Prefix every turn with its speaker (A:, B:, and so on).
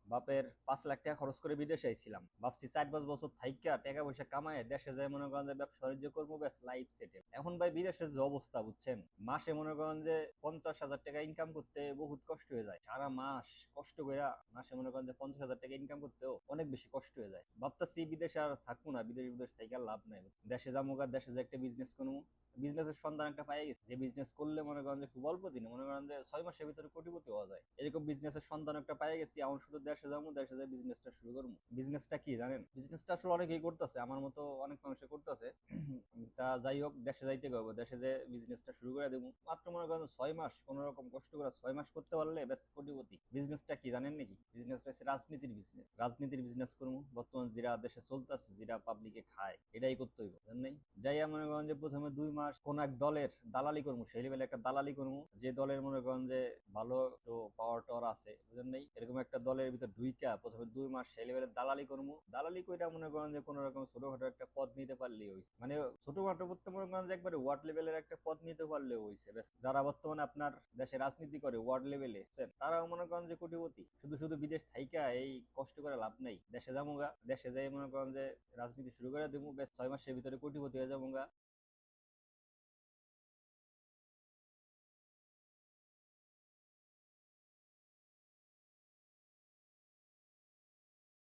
A: বাপের 5 লাখ টাকা খরচ করে বিদেশে আইছিলাম, ভাবছি 4-5 বছর থাইকা টাকা পয়সা কামায় দেশে যায় মনে করেন যে ব্যবসা বাণিজ্য করবো, ব্যাস লাইফ সেটেল। এখন ভাই বিদেশের যে অবস্থা বুঝছেন, মাসে মনে করেন যে 50,000 টাকা ইনকাম করতে বহুত কষ্ট হয়ে যায়। সারা মাস কষ্ট করে মাসে মনে করেন যে 50,000 টাকা ইনকাম করতেও অনেক বেশি কষ্ট হয়ে যায়। ভাবতেছি বিদেশে আর থাকবো না, বিদেশ থেকে আর লাভ নাই, দেশে যাবো, দেশে যে একটা বিজনেস করবো। বিজনেসের সন্ধান একটা পাই গেছে, যে বিজনেস করলে মনে করেন যে খুব অল্প দিনে মনে করেন যে 6 মাসের ভিতরে কোটিপতি হওয়া যায়, এরকম বিজনেসের সন্ধান একটা পাই গেছি। এখন শুধু দেশে যাবো, দেশে যাই বিজনেসটা শুরু করবো। বিজনেসটা কি জানেন? বিজনেসটা আসলে অনেকেই করতেছে, আমার মতো অনেক মানুষে করতেছে। তা যাই হোক, দেশে যাইতে পারবো, দেশে যে বিজনেসটা শুরু করে দেবো। মাত্র মনে করেন 6 মাস কোন রকম কষ্ট করে 6 মাস করতে পারলে ব্যাস কোটিপতি। বিজনেসটা কি জানেন নাকি? বিজনেসটা হচ্ছে রাজনীতির বিজনেস। রাজনীতির বিজনেস করবো, বর্তমান যেটা দেশে চলতেছে, যেটা পাবলিকে খায়, এটাই করতে হইব, জানেন নাই? যাইয়া মনে করেন যে প্রথমে 2 মাস কোন এক দলের দালালি করবো, সেই লেভেলে একটা দালালি করবো, যে দলের মনে করেন যে ভালো একটু পাওয়ার টাওয়ার আছে, বুঝলেন নাই? এরকম একটা দলের ভিতর ঢুইকা প্রথমে 2 মাস সেই লেভেলে দালালি করবো। দালালি কইরা মনে করেন যে কোন রকম ছোটখাটো একটা পদ নিতে পারলেই হইছে, মানে ছোটখাটো করতে মনে করেন যে একবারে ওয়ার্ড লেভেলের একটা পদ নিতে পারলেও হইছে, ব্যাস। যারা বর্তমানে আপনার দেশে রাজনীতি করে ওয়ার্ড লেভেলে, তারাও মনে করেন যে কোটিপতি। শুধু শুধু বিদেশ থাইকা এই কষ্ট করে লাভ নেই, দেশে যাবো গা, দেশে যাই মনে করেন যে রাজনীতি শুরু করে দেবো, বেশ 6 মাসের ভিতরে কোটিপতি হয়ে যাবো গা।